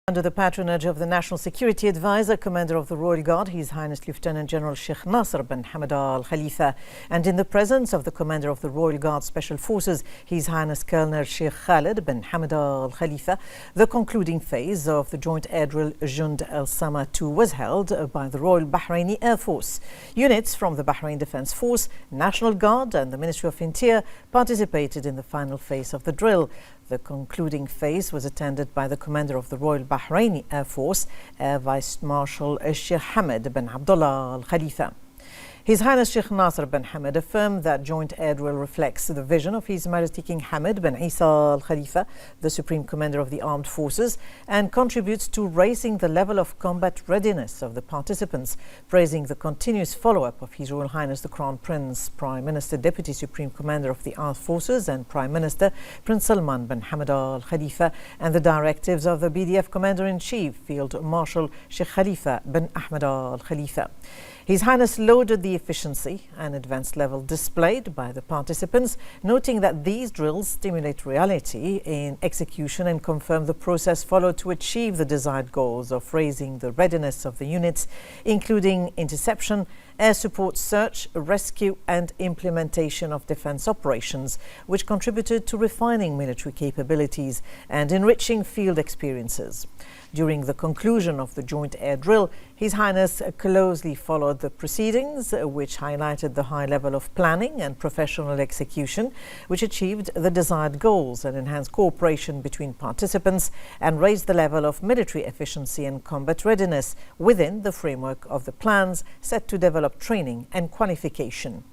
Under the patronage of the National Security Advisor, Commander of the Royal Guard, His Highness Lieutenant General Sheikh Nasser bin Hamad Al Khalifa, and in the presence of the Commander of the Royal Guard Special Forces, His Highness Colonel Sheikh Khalid bin Hamad Al Khalifa, the concluding phase of the joint air drill Jund Al Sama 2 was held by the Royal Bahraini Air Force. Units from the Bahrain Defence Force, National Guard and the Ministry of Interior participated in the final phase of the drill. The concluding phase was attended by the Commander of the Royal Bahraini Air Force, Air Vice Marshal Sheikh Hamad bin Abdullah Al Khalifa. His Highness Sheikh Nasser bin Hamad affirmed that joint air drill reflects the vision of His Majesty King Hamad bin Isa Al Khalifa, the Supreme Commander of the Armed Forces, and contributes to raising the level of combat readiness of the participants, praising the continuous follow-up of His Royal Highness the Crown Prince, Prime Minister, Deputy Supreme Commander of the Armed Forces and Prime Minister Prince Salman bin Hamad Al Khalifa, and the directives of the BDF Commander-in-Chief, Field Marshal Sheikh Khalifa bin Ahmed Al Khalifa. His Highness lauded the efficiency and advanced level displayed by the participants, noting that these drills stimulate reality in execution and confirm the process followed to achieve the desired goals of raising the readiness of the units, including interception, air support, search, rescue and implementation of defense operations, which contributed to refining military capabilities and enriching field experiences. During the conclusion of the joint air drill, His Highness closely followed the proceedings, which highlighted the high level of planning and professional execution, which achieved the desired goals and enhanced cooperation between participants and raised the level of military efficiency and combat readiness within the framework of the plans set to develop training and qualification.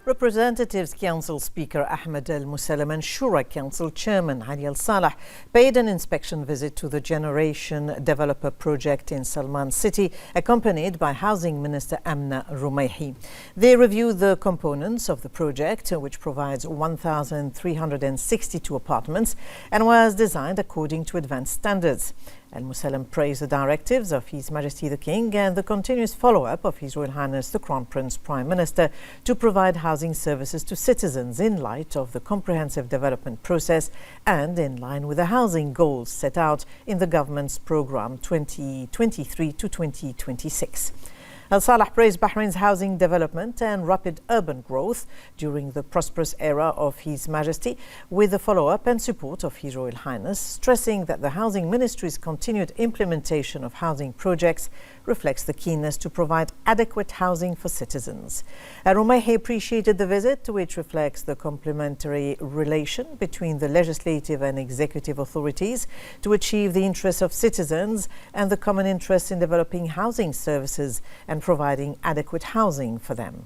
Representatives Council Speaker Ahmed Al Musallam and Shura Council Chairman Ali Al Salah paid an inspection visit to the Generation Developer Project in Salman City, accompanied by Housing Minister Amna Rumaihi. They reviewed the components of the project, which provides 1,362 apartments and was designed according to advanced standards. Al Musallam praised the directives of His Majesty the King and the continuous follow-up of His Royal Highness the Crown Prince Prime Minister to provide housing services to citizens in light of the comprehensive development process and in line with the housing goals set out in the government's programme 2023 to 2026. Al Salah praised Bahrain's housing development and rapid urban growth during the prosperous era of His Majesty, with the follow-up and support of His Royal Highness, stressing that the Housing Ministry's continued implementation of housing projects reflects the keenness to provide adequate housing for citizens. Rumaihi appreciated the visit, which reflects the complementary relation between the legislative and executive authorities to achieve the interests of citizens and the common interest in developing housing services and providing adequate housing for them.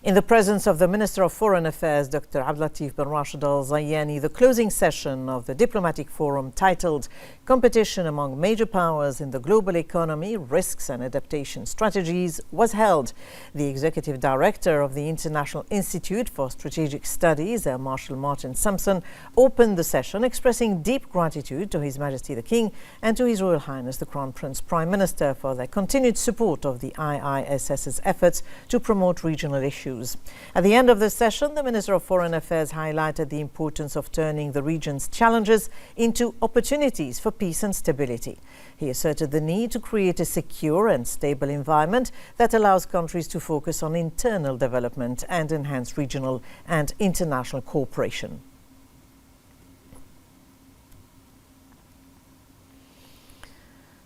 In the presence of the Minister of Foreign Affairs, Dr. Abdulatif bin Rashid Al Zayani, the closing session of the diplomatic forum titled Competition Among Major Powers in the Global Economy, Risks and Adaptation Strategies was held. The Executive Director of the International Institute for Strategic Studies, Air Marshal Martin Sampson, opened the session expressing deep gratitude to His Majesty the King and to His Royal Highness the Crown Prince Prime Minister for their continued support of the IISS's efforts to promote regional issues. issues. At the end of the session, the Minister of Foreign Affairs highlighted the importance of turning the region's challenges into opportunities for peace and stability. He asserted the need to create a secure and stable environment that allows countries to focus on internal development and enhance regional and international cooperation.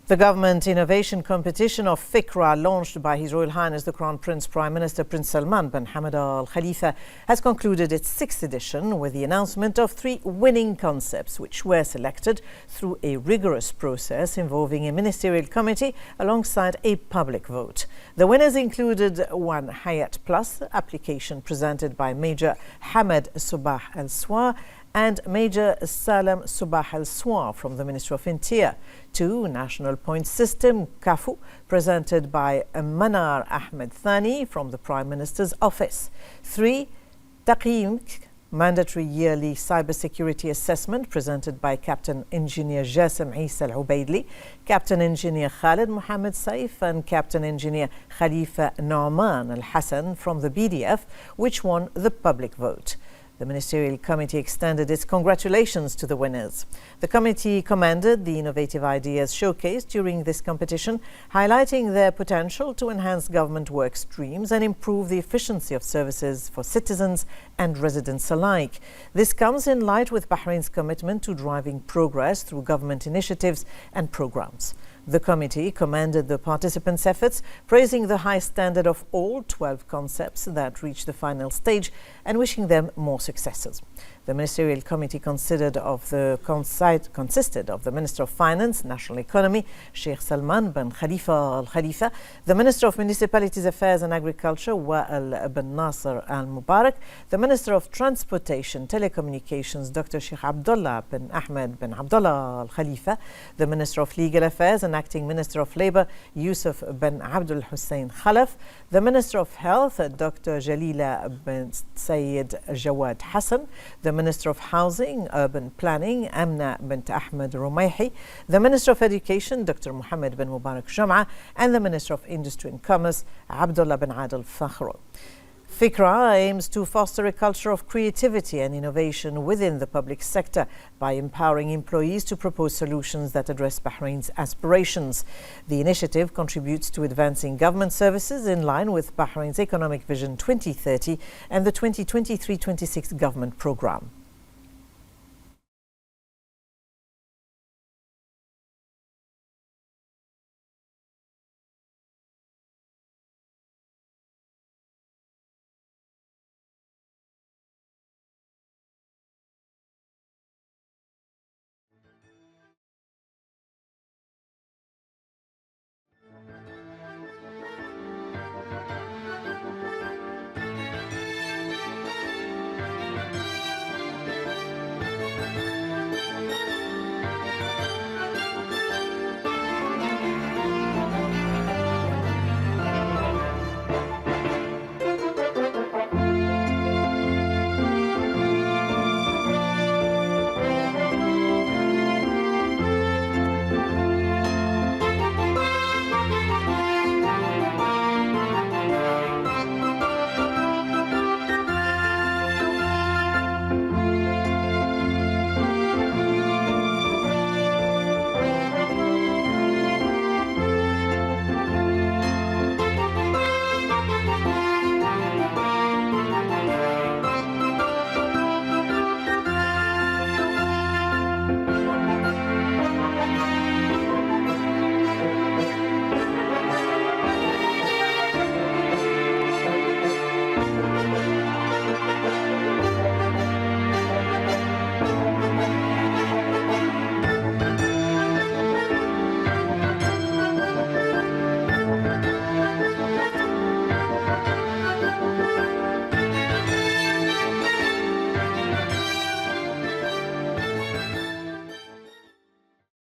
The government innovation competition of Fikra, launched by His Royal Highness the Crown Prince Prime Minister Prince Salman bin Hamad Al Khalifa, has concluded its 6th edition with the announcement of 3 winning concepts, which were selected through a rigorous process involving a ministerial committee alongside a public vote. The winners included 1 Hayat Plus application presented by Major Hamad Subah Al Swar and Major Salam Subah Al Swar from the Ministry of Interior. 2 National Point System KAFU, presented by Manar Ahmed Thani from the Prime Minister's Office. 3 Taqeem, mandatory yearly cybersecurity assessment, presented by Captain Engineer Jassim Isa Al Ubaidli, Captain Engineer Khalid Mohammed Saif and Captain Engineer Khalifa Nauman Al Hassan from the BDF, which won the public vote. The Ministerial Committee extended its congratulations to the winners. The committee commended the innovative ideas showcased during this competition, highlighting their potential to enhance government work streams and improve the efficiency of services for citizens and residents alike. This comes in light with Bahrain's commitment to driving progress through government initiatives and programs. The committee commended the participants' efforts, praising the high standard of all 12 concepts that reached the final stage and wishing them more successes. The Ministerial Committee consisted of the Minister of Finance, National Economy, Sheikh Salman bin Khalifa Al Khalifa, the Minister of Municipalities Affairs and Agriculture, Wa'al bin Nasser Al Mubarak, the Minister of Transportation, Telecommunications, Dr. Sheikh Abdullah bin Ahmed bin Abdullah Al Khalifa, the Minister of Legal Affairs and Acting Minister of Labour, Yusuf bin Abdul Hussein Khalaf, the Minister of Health, Dr. Jalila bin Sayyid Jawad Hassan, the Minister of Housing, Urban Planning, Amna bint Ahmed Rumaihi, the Minister of Education, Dr. Mohammed bin Mubarak Jam'a, and the Minister of Industry and Commerce, Abdullah bin Adil Fakhro. Fikra aims to foster a culture of creativity and innovation within the public sector by empowering employees to propose solutions that address Bahrain's aspirations. The initiative contributes to advancing government services in line with Bahrain's Economic Vision 2030 and the 2023-26 government program.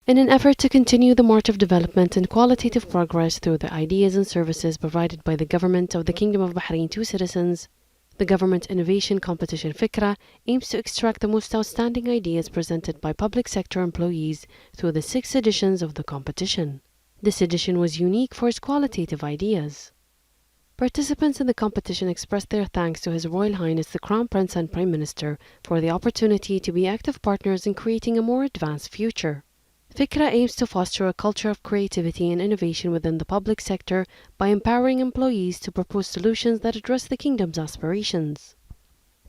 In an effort to continue the march of development and qualitative progress through the ideas and services provided by the government of the Kingdom of Bahrain to citizens, the Government Innovation Competition Fikra aims to extract the most outstanding ideas presented by public sector employees through the 6 editions of the competition. This edition was unique for its qualitative ideas. Participants in the competition expressed their thanks to His Royal Highness the Crown Prince and Prime Minister for the opportunity to be active partners in creating a more advanced future. Fikra aims to foster a culture of creativity and innovation within the public sector by empowering employees to propose solutions that address the Kingdom's aspirations.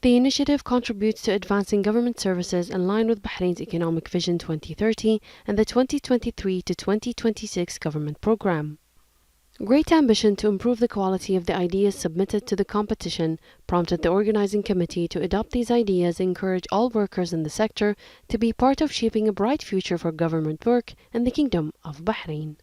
The initiative contributes to advancing government services in line with Bahrain's Economic Vision 2030 and the 2023 to 2026 government program. Great ambition to improve the quality of the ideas submitted to the competition prompted the organizing committee to adopt these ideas and encourage all workers in the sector to be part of shaping a bright future for government work in the Kingdom of Bahrain.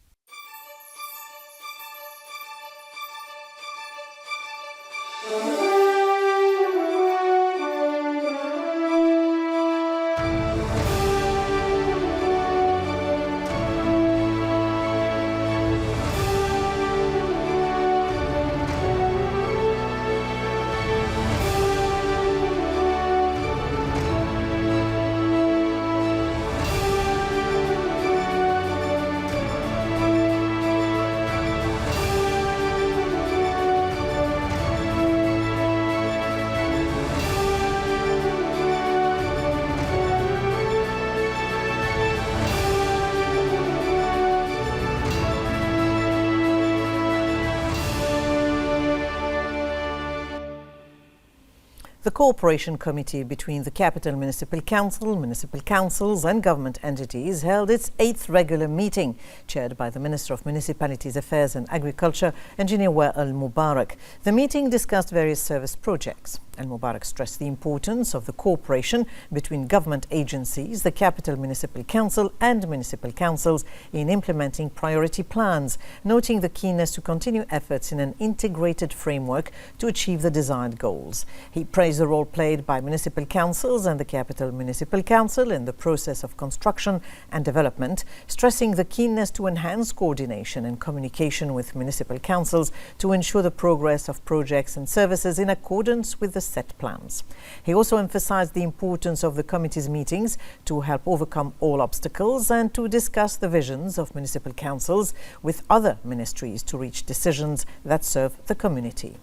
The cooperation committee between the Capital Municipal Council, municipal councils and government entities held its 8th regular meeting, chaired by the Minister of Municipalities Affairs and Agriculture, Engineer Wael Mubarak. The meeting discussed various service projects. Al-Mubarak stressed the importance of the cooperation between government agencies, the Capital Municipal Council and municipal councils in implementing priority plans, noting the keenness to continue efforts in an integrated framework to achieve the desired goals. He praised the role played by municipal councils and the Capital Municipal Council in the process of construction and development, stressing the keenness to enhance coordination and communication with municipal councils to ensure the progress of projects and services in accordance with the set plans. He also emphasized the importance of the committee's meetings to help overcome all obstacles and to discuss the visions of municipal councils with other ministries to reach decisions that serve the community.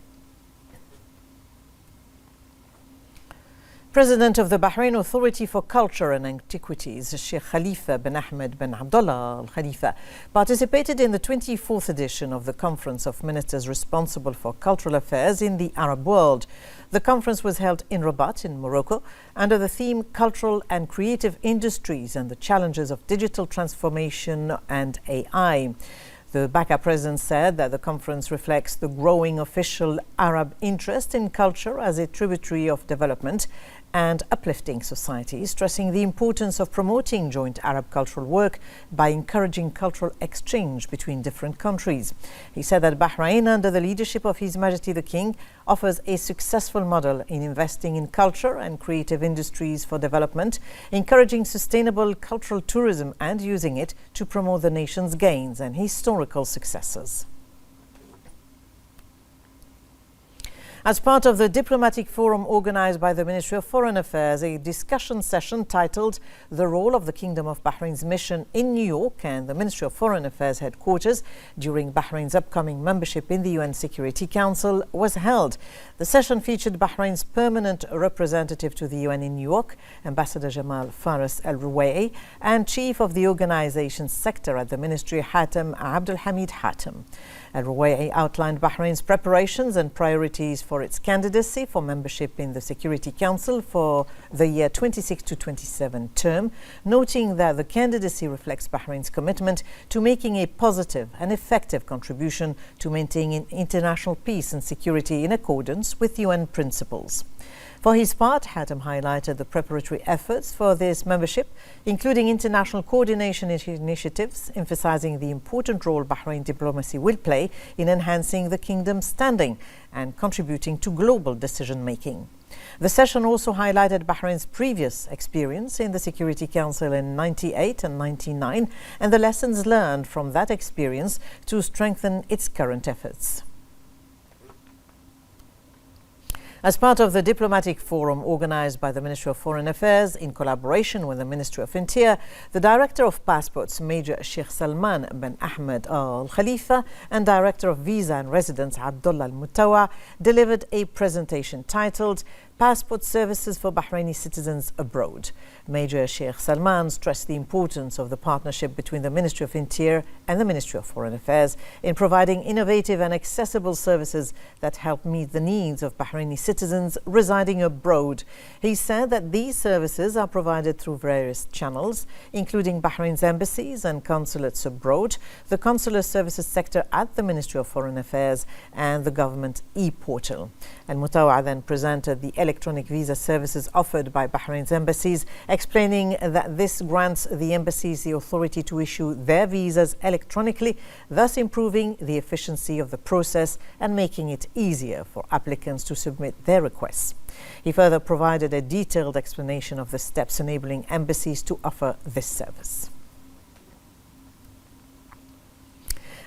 President of the Bahrain Authority for Culture and Antiquities, Sheikh Khalifa bin Ahmed bin Abdullah Al Khalifa, participated in the 24th edition of the Conference of Ministers responsible for cultural affairs in the Arab world. The conference was held in Rabat in Morocco under the theme Cultural and Creative Industries and the Challenges of Digital Transformation and AI. The Baka president said that the conference reflects the growing official Arab interest in culture as a tributary of development and uplifting society, stressing the importance of promoting joint Arab cultural work by encouraging cultural exchange between different countries. He said that Bahrain, under the leadership of His Majesty the King, offers a successful model in investing in culture and creative industries for development, encouraging sustainable cultural tourism and using it to promote the nation's gains and historical successes. As part of the diplomatic forum organized by the Ministry of Foreign Affairs, a discussion session titled The Role of the Kingdom of Bahrain's Mission in New York and the Ministry of Foreign Affairs headquarters during Bahrain's upcoming membership in the UN Security Council was held. The session featured Bahrain's permanent representative to the UN in New York, Ambassador Jamal Faris Al-Ruwai'i, and Chief of the organization's sector at the Ministry, Hatem Abdul Hamid Hatem. Al-Ruwai'i outlined Bahrain's preparations and priorities for its candidacy for membership in the Security Council for the year 26 to 27 term, noting that the candidacy reflects Bahrain's commitment to making a positive and effective contribution to maintaining international peace and security in accordance with UN principles. For his part, Hatem highlighted the preparatory efforts for this membership, including international coordination initiatives, emphasizing the important role Bahrain diplomacy will play in enhancing the kingdom's standing and contributing to global decision-making. The session also highlighted Bahrain's previous experience in the Security Council in 1998 and 1999 and the lessons learned from that experience to strengthen its current efforts. As part of the diplomatic forum organized by the Ministry of Foreign Affairs in collaboration with the Ministry of Interior, the Director of Passports, Major Sheikh Salman bin Ahmed Al Khalifa, and Director of Visa and Residence, Abdullah Al Mutawa, delivered a presentation titled Passport Services for Bahraini Citizens Abroad. Major Sheikh Salman stressed the importance of the partnership between the Ministry of Interior and the Ministry of Foreign Affairs in providing innovative and accessible services that help meet the needs of Bahraini citizens residing abroad. He said that these services are provided through various channels, including Bahrain's embassies and consulates abroad, the consular services sector at the Ministry of Foreign Affairs, and the government e-portal. And Mutawa then presented the electronic visa services offered by Bahrain's embassies, explaining that this grants the embassies the authority to issue their visas electronically, thus improving the efficiency of the process and making it easier for applicants to submit their requests. He further provided a detailed explanation of the steps enabling embassies to offer this service.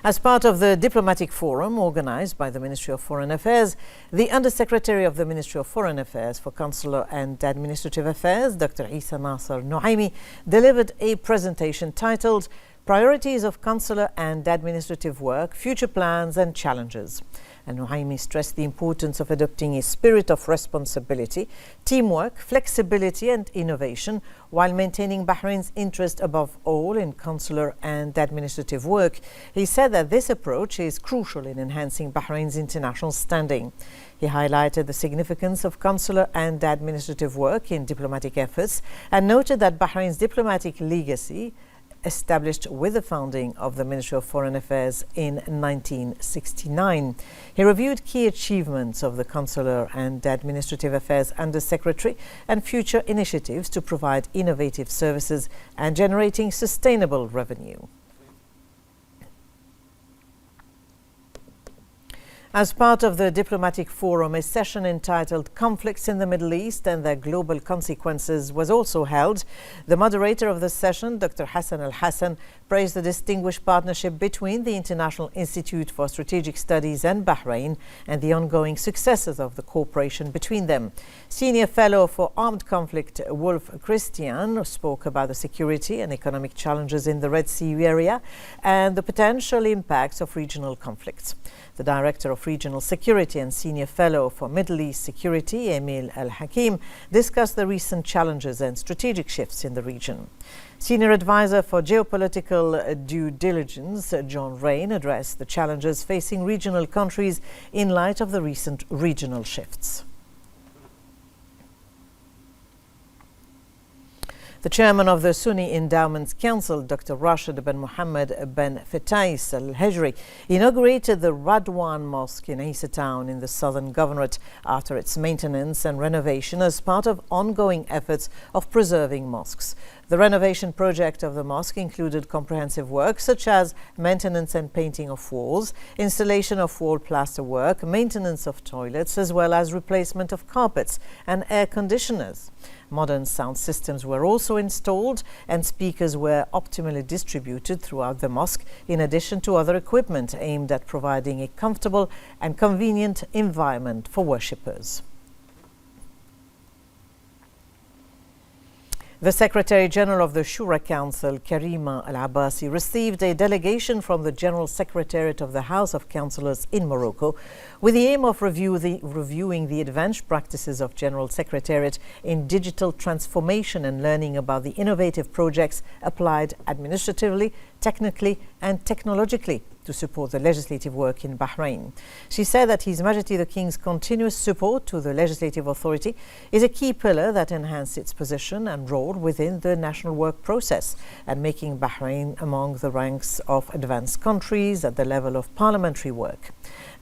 As part of the diplomatic forum organized by the Ministry of Foreign Affairs, the Undersecretary of the Ministry of Foreign Affairs for Consular and Administrative Affairs, Dr. Isa Nasser Nuaimi, delivered a presentation titled Priorities of Consular and Administrative Work, Future Plans and Challenges. And Nuaimi stressed the importance of adopting a spirit of responsibility, teamwork, flexibility and innovation while maintaining Bahrain's interest above all in consular and administrative work. He said that this approach is crucial in enhancing Bahrain's international standing. He highlighted the significance of consular and administrative work in diplomatic efforts and noted that Bahrain's diplomatic legacy established with the founding of the Ministry of Foreign Affairs in 1969. He reviewed key achievements of the Consular and Administrative Affairs Undersecretary and future initiatives to provide innovative services and generating sustainable revenue. As part of the diplomatic forum, a session entitled Conflicts in the Middle East and Their Global Consequences was also held. The moderator of the session, Dr. Hassan Al-Hassan, praised the distinguished partnership between the International Institute for Strategic Studies and Bahrain and the ongoing successes of the cooperation between them. Senior Fellow for Armed Conflict, Wolf Christian, spoke about the security and economic challenges in the Red Sea area and the potential impacts of regional conflicts. The Director of Regional Security and Senior Fellow for Middle East Security, Emil Al-Hakim, discussed the recent challenges and strategic shifts in the region. Senior Advisor for Geopolitical Due Diligence, John Rain, addressed the challenges facing regional countries in light of the recent regional shifts. The chairman of the Sunni Endowments Council, Dr. Rashid bin Mohammed bin Fetais Al-Hijri, inaugurated the Radwan Mosque in Isa Town in the Southern Governorate after its maintenance and renovation as part of ongoing efforts of preserving mosques. The renovation project of the mosque included comprehensive work such as maintenance and painting of walls, installation of wall plaster work, maintenance of toilets, as well as replacement of carpets and air conditioners. Modern sound systems were also installed and speakers were optimally distributed throughout the mosque, in addition to other equipment aimed at providing a comfortable and convenient environment for worshippers. The Secretary General of the Shura Council, Karima Al-Abbasi, received a delegation from the General Secretariat of the House of Councillors in Morocco with the aim of reviewing the advanced practices of General Secretariat in digital transformation and learning about the innovative projects applied administratively, technically and technologically to support the legislative work in Bahrain. She said that His Majesty the King's continuous support to the legislative authority is a key pillar that enhances its position and role within the national work process and making Bahrain among the ranks of advanced countries at the level of parliamentary work.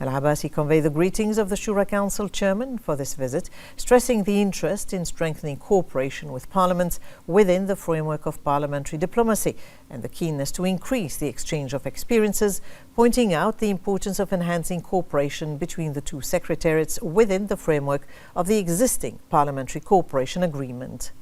Al-Abbasi conveyed the greetings of the Shura Council chairman for this visit, stressing the interest in strengthening cooperation with parliaments within the framework of parliamentary diplomacy and the keenness to increase the exchange of experiences, pointing out the importance of enhancing cooperation between the two secretariats within the framework of the existing parliamentary cooperation agreement.